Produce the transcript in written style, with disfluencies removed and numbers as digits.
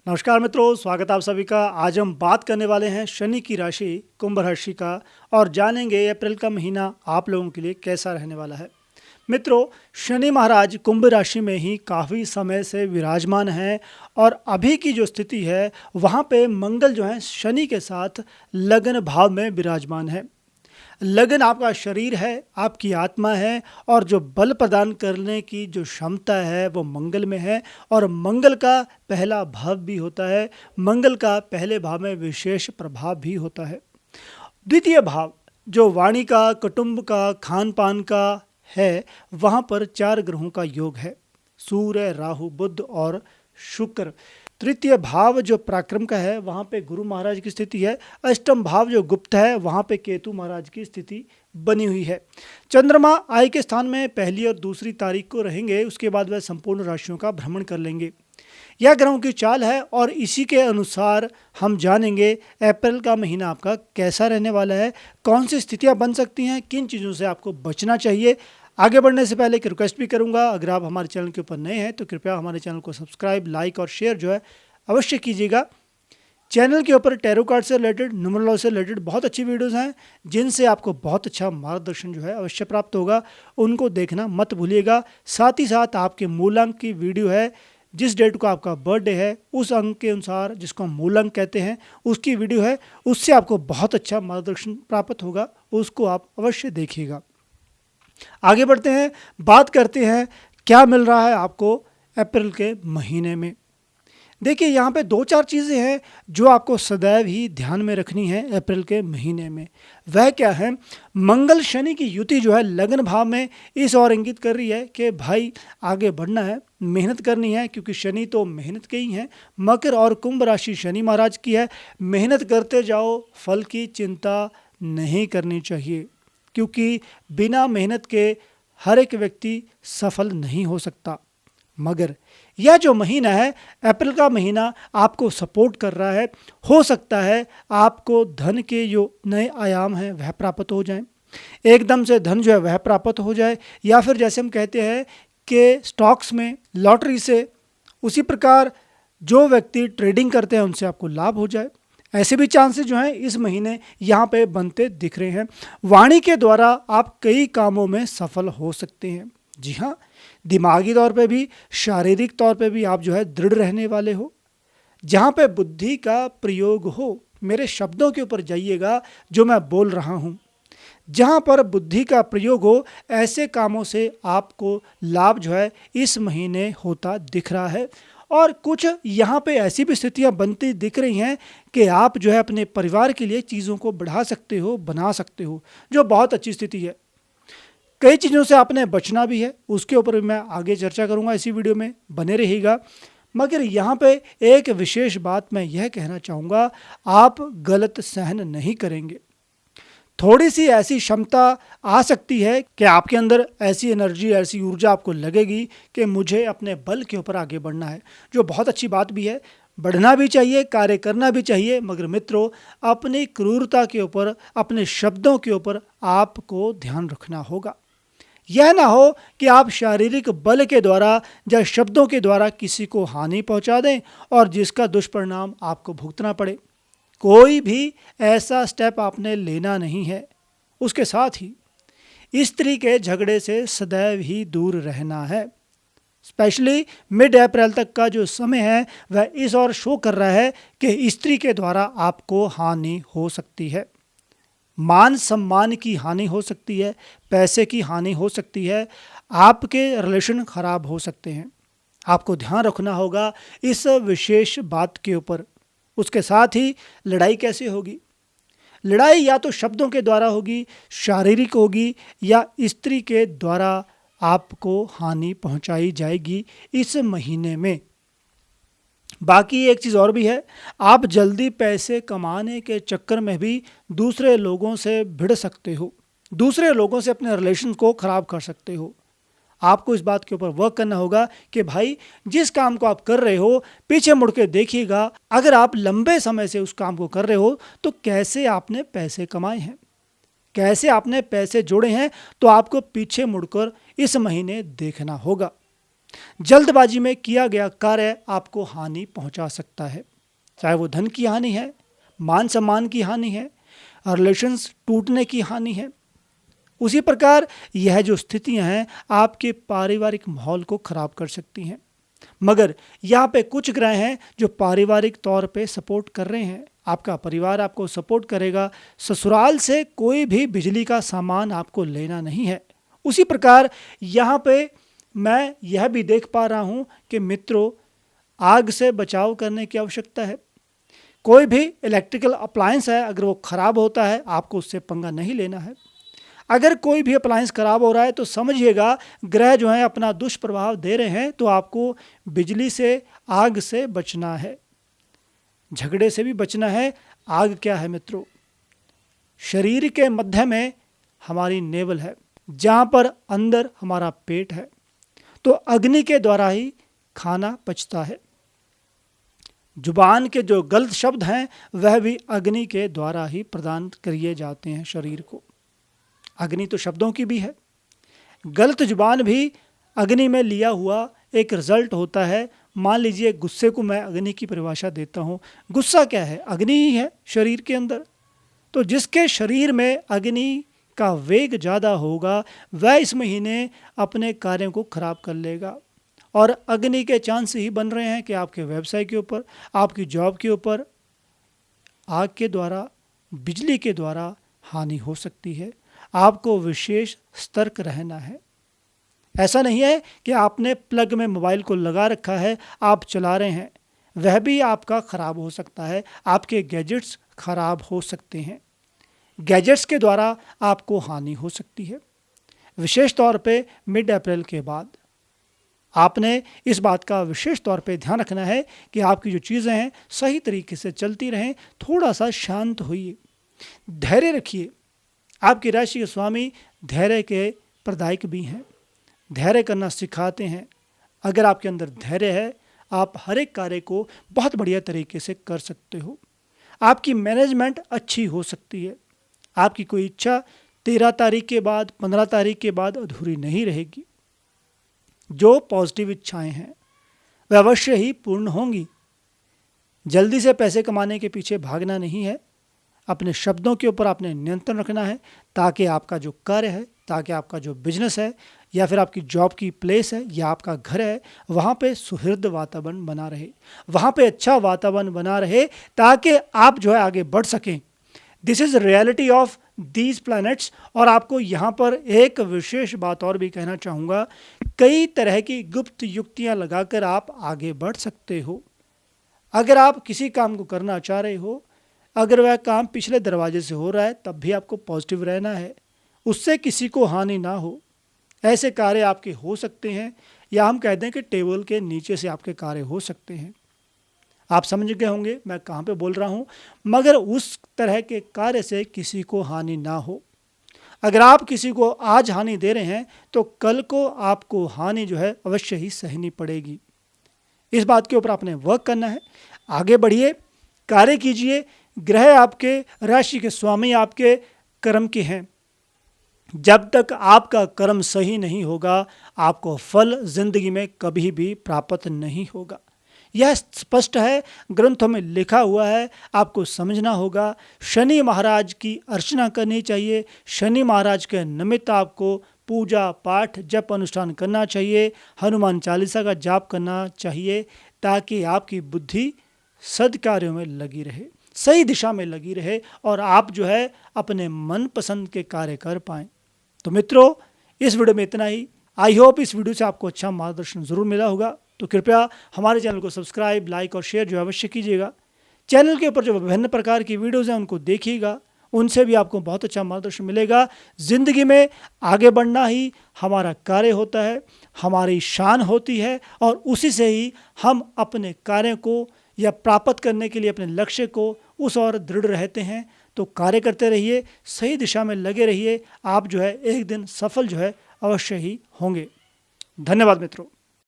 नमस्कार मित्रों, स्वागत है आप सभी का। आज हम बात करने वाले हैं शनि की राशि कुंभ राशि का और जानेंगे अप्रैल का महीना आप लोगों के लिए कैसा रहने वाला है। मित्रों, शनि महाराज कुंभ राशि में ही काफ़ी समय से विराजमान हैं और अभी की जो स्थिति है वहाँ पे मंगल जो है शनि के साथ लग्न भाव में विराजमान है। लगन आपका शरीर है, आपकी आत्मा है और जो बल प्रदान करने की जो क्षमता है वो मंगल में है। और मंगल का पहला भाव भी होता है, मंगल का पहले भाव में विशेष प्रभाव भी होता है। द्वितीय भाव जो वाणी का, कुटुंब का, खान पान का है, वहाँ पर 4 ग्रहों का योग है, सूर्य, राहु, बुध और शुक्र। तृतीय भाव जो पराक्रम का है वहाँ पे गुरु महाराज की स्थिति है। अष्टम भाव जो गुप्त है वहाँ पे केतु महाराज की स्थिति बनी हुई है। चंद्रमा आय के स्थान में पहली और दूसरी तारीख को रहेंगे, उसके बाद वह संपूर्ण राशियों का भ्रमण कर लेंगे। यह ग्रहों की चाल है और इसी के अनुसार हम जानेंगे अप्रैल का महीना आपका कैसा रहने वाला है, कौन सी स्थितियाँ बन सकती हैं, किन चीज़ों से आपको बचना चाहिए। आगे बढ़ने से पहले एक रिक्वेस्ट भी करूंगा, अगर आप हमारे चैनल के ऊपर नए हैं तो कृपया हमारे चैनल को सब्सक्राइब, लाइक और शेयर जो है अवश्य कीजिएगा। चैनल के ऊपर टैरो कार्ड से रिलेटेड, न्यूमरोलॉजी से रिलेटेड बहुत अच्छी वीडियोस हैं जिनसे आपको बहुत अच्छा मार्गदर्शन जो है अवश्य प्राप्त होगा, उनको देखना मत भूलिएगा। साथ ही साथ आपके मूलांक की वीडियो है, जिस डेट को आपका बर्थडे है उस अंक के अनुसार, जिसको हम मूलांक कहते हैं, उसकी वीडियो है, उससे आपको बहुत अच्छा मार्गदर्शन प्राप्त होगा, उसको आप अवश्य देखिएगा। आगे बढ़ते हैं, बात करते हैं क्या मिल रहा है आपको अप्रैल के महीने में। देखिए, यहाँ पे 2-4 चीज़ें हैं जो आपको सदैव ही ध्यान में रखनी है अप्रैल के महीने में। वह क्या है? मंगल शनि की युति जो है लग्न भाव में इस और इंगित कर रही है कि भाई आगे बढ़ना है, मेहनत करनी है, क्योंकि शनि तो मेहनत के ही हैं। मकर और कुंभ राशि शनि महाराज की है। मेहनत करते जाओ, फल की चिंता नहीं करनी चाहिए, क्योंकि बिना मेहनत के हर एक व्यक्ति सफल नहीं हो सकता। मगर यह जो महीना है, अप्रैल का महीना, आपको सपोर्ट कर रहा है। हो सकता है आपको धन के जो नए आयाम हैं वह प्राप्त हो जाएं, एकदम से धन जो है वह प्राप्त हो जाए, या फिर जैसे हम कहते हैं कि स्टॉक्स में, लॉटरी से, उसी प्रकार जो व्यक्ति ट्रेडिंग करते हैं उनसे आपको लाभ हो जाए। ऐसे भी चांसेस जो हैं इस महीने यहाँ पे बनते दिख रहे हैं। वाणी के द्वारा आप कई कामों में सफल हो सकते हैं। जी हाँ, दिमागी तौर पे भी, शारीरिक तौर पे भी आप जो है दृढ़ रहने वाले हो। जहाँ पे बुद्धि का प्रयोग हो, मेरे शब्दों के ऊपर जाइएगा जो मैं बोल रहा हूँ, जहाँ पर बुद्धि का प्रयोग हो, ऐसे कामों से आपको लाभ जो है इस महीने होता दिख रहा है। और कुछ यहाँ पे ऐसी भी स्थितियाँ बनती दिख रही हैं कि आप जो है अपने परिवार के लिए चीज़ों को बढ़ा सकते हो, बना सकते हो, जो बहुत अच्छी स्थिति है। कई चीज़ों से आपने बचना भी है, उसके ऊपर भी मैं आगे चर्चा करूँगा, इसी वीडियो में बने रहिएगा। मगर यहाँ पे एक विशेष बात मैं यह कहना चाहूँगा, आप गलत सहन नहीं करेंगे। थोड़ी सी ऐसी क्षमता आ सकती है कि आपके अंदर ऐसी एनर्जी, ऐसी ऊर्जा आपको लगेगी कि मुझे अपने बल के ऊपर आगे बढ़ना है, जो बहुत अच्छी बात भी है। बढ़ना भी चाहिए, कार्य करना भी चाहिए, मगर मित्रों अपनी क्रूरता के ऊपर, अपने शब्दों के ऊपर आपको ध्यान रखना होगा। यह ना हो कि आप शारीरिक बल के द्वारा या शब्दों के द्वारा किसी को हानि पहुंचा दें और जिसका दुष्परिणाम आपको भुगतना पड़े। कोई भी ऐसा स्टेप आपने लेना नहीं है। उसके साथ ही स्त्री के झगड़े से सदैव ही दूर रहना है। स्पेशली मिड अप्रैल तक का जो समय है वह इस और शो कर रहा है कि स्त्री के द्वारा आपको हानि हो सकती है। मान सम्मान की हानि हो सकती है, पैसे की हानि हो सकती है, आपके रिलेशन खराब हो सकते हैं। आपको ध्यान रखना होगा इस विशेष बात के ऊपर। उसके साथ ही लड़ाई कैसे होगी? लड़ाई या तो शब्दों के द्वारा होगी, शारीरिक होगी, या स्त्री के द्वारा आपको हानि पहुंचाई जाएगी इस महीने में। बाकी एक चीज़ और भी है, आप जल्दी पैसे कमाने के चक्कर में भी दूसरे लोगों से भिड़ सकते हो, दूसरे लोगों से अपने रिलेशन को ख़राब कर सकते हो। आपको इस बात के ऊपर वर्क करना होगा कि भाई जिस काम को आप कर रहे हो, पीछे मुड़ के देखिएगा, अगर आप लंबे समय से उस काम को कर रहे हो तो कैसे आपने पैसे कमाए हैं, कैसे आपने पैसे जोड़े हैं, तो आपको पीछे मुड़कर इस महीने देखना होगा। जल्दबाजी में किया गया कार्य आपको हानि पहुंचा सकता है, चाहे वो धन की हानि है, मान सम्मान की हानि है, रिलेशंस टूटने की हानि है। उसी प्रकार यह जो स्थितियां हैं आपके पारिवारिक माहौल को खराब कर सकती हैं। मगर यहाँ पे कुछ ग्रह हैं जो पारिवारिक तौर पे सपोर्ट कर रहे हैं। आपका परिवार आपको सपोर्ट करेगा। ससुराल से कोई भी बिजली का सामान आपको लेना नहीं है। उसी प्रकार यहाँ पे मैं यह भी देख पा रहा हूँ कि मित्रों, आग से बचाव करने की आवश्यकता है। कोई भी इलेक्ट्रिकल अप्लायंस है, अगर वो खराब होता है आपको उससे पंगा नहीं लेना है। अगर कोई भी अप्लायंस खराब हो रहा है तो समझिएगा ग्रह जो है अपना दुष्प्रभाव दे रहे हैं, तो आपको बिजली से, आग से बचना है, झगड़े से भी बचना है। आग क्या है मित्रों? शरीर के मध्य में हमारी नेवल है, जहाँ पर अंदर हमारा पेट है, तो अग्नि के द्वारा ही खाना पचता है। जुबान के जो गलत शब्द हैं वह भी अग्नि के द्वारा ही प्रदान किए जाते हैं शरीर को। अग्नि तो शब्दों की भी है। गलत जुबान भी अग्नि में लिया हुआ एक रिजल्ट होता है। मान लीजिए गुस्से को मैं अग्नि की परिभाषा देता हूँ। गुस्सा क्या है? अग्नि ही है शरीर के अंदर। तो जिसके शरीर में अग्नि का वेग ज़्यादा होगा वह इस महीने अपने कार्यों को खराब कर लेगा। और अग्नि के चांस ही बन रहे हैं कि आपके व्यवसाय के ऊपर, आपकी जॉब के ऊपर आग के द्वारा, बिजली के द्वारा हानि हो सकती है। आपको विशेष सतर्क रहना है। ऐसा नहीं है कि आपने प्लग में मोबाइल को लगा रखा है, आप चला रहे हैं, वह भी आपका खराब हो सकता है। आपके गैजेट्स खराब हो सकते हैं। गैजेट्स के द्वारा आपको हानि हो सकती है। विशेष तौर पे मिड अप्रैल के बाद आपने इस बात का विशेष तौर पे ध्यान रखना है कि आपकी जो चीज़ें हैं सही तरीके से चलती रहें। थोड़ा सा शांत होइए, धैर्य रखिए। आपकी राशि के स्वामी धैर्य के प्रदायक भी हैं, धैर्य करना सिखाते हैं। अगर आपके अंदर धैर्य है, आप हर एक कार्य को बहुत बढ़िया तरीके से कर सकते हो। आपकी मैनेजमेंट अच्छी हो सकती है। आपकी कोई इच्छा 13 तारीख के बाद, 15 तारीख के बाद अधूरी नहीं रहेगी। जो पॉजिटिव इच्छाएं हैं वह अवश्य ही पूर्ण होंगी। जल्दी से पैसे कमाने के पीछे भागना नहीं है। अपने शब्दों के ऊपर आपने नियंत्रण रखना है, ताकि आपका जो कार्य है, ताकि आपका जो बिजनेस है, या फिर आपकी जॉब की प्लेस है, या आपका घर है, वहाँ पे सुहृद वातावरण बना रहे, वहाँ पे अच्छा वातावरण बना रहे, ताकि आप जो है आगे बढ़ सकें। This is reality of these planets. और आपको यहाँ पर एक विशेष बात और भी कहना चाहूँगा, कई तरह की गुप्त युक्तियाँ लगाकर आप आगे बढ़ सकते हो। अगर आप किसी काम को करना चाह रहे हो, अगर वह काम पिछले दरवाजे से हो रहा है, तब भी आपको पॉजिटिव रहना है, उससे किसी को हानि ना हो। ऐसे कार्य आपके हो सकते हैं, या हम कह दें कि टेबल के नीचे से आपके कार्य हो सकते हैं। आप समझ गए होंगे मैं कहाँ पे बोल रहा हूँ। मगर उस तरह के कार्य से किसी को हानि ना हो। अगर आप किसी को आज हानि दे रहे हैं तो कल को आपको हानि जो है अवश्य ही सहनी पड़ेगी। इस बात के ऊपर आपने वर्क करना है। आगे बढ़िए, कार्य कीजिए। ग्रह आपके राशि के स्वामी आपके कर्म के हैं। जब तक आपका कर्म सही नहीं होगा, आपको फल जिंदगी में कभी भी प्राप्त नहीं होगा। यह स्पष्ट है, ग्रंथों में लिखा हुआ है, आपको समझना होगा। शनि महाराज की अर्चना करनी चाहिए। शनि महाराज के निमित्त आपको पूजा पाठ जप अनुष्ठान करना चाहिए। हनुमान चालीसा का जाप करना चाहिए, ताकि आपकी बुद्धि सद्कार्यों में लगी रहे, सही दिशा में लगी रहे, और आप जो है अपने मनपसंद के कार्य कर पाएँ। तो मित्रों, इस वीडियो में इतना ही। आई होप इस वीडियो से आपको अच्छा मार्गदर्शन जरूर मिला होगा। तो कृपया हमारे चैनल को सब्सक्राइब, लाइक और शेयर जो अवश्य कीजिएगा। चैनल के ऊपर जो विभिन्न प्रकार की वीडियोज़ हैं उनको देखिएगा, उनसे भी आपको बहुत अच्छा मार्गदर्शन मिलेगा। ज़िंदगी में आगे बढ़ना ही हमारा कार्य होता है, हमारी शान होती है, और उसी से ही हम अपने कार्य को या प्राप्त करने के लिए अपने लक्ष्य को उस ओर दृढ़ रहते हैं। तो कार्य करते रहिए, सही दिशा में लगे रहिए। आप जो है एक दिन सफल जो है अवश्य ही होंगे। धन्यवाद मित्रों।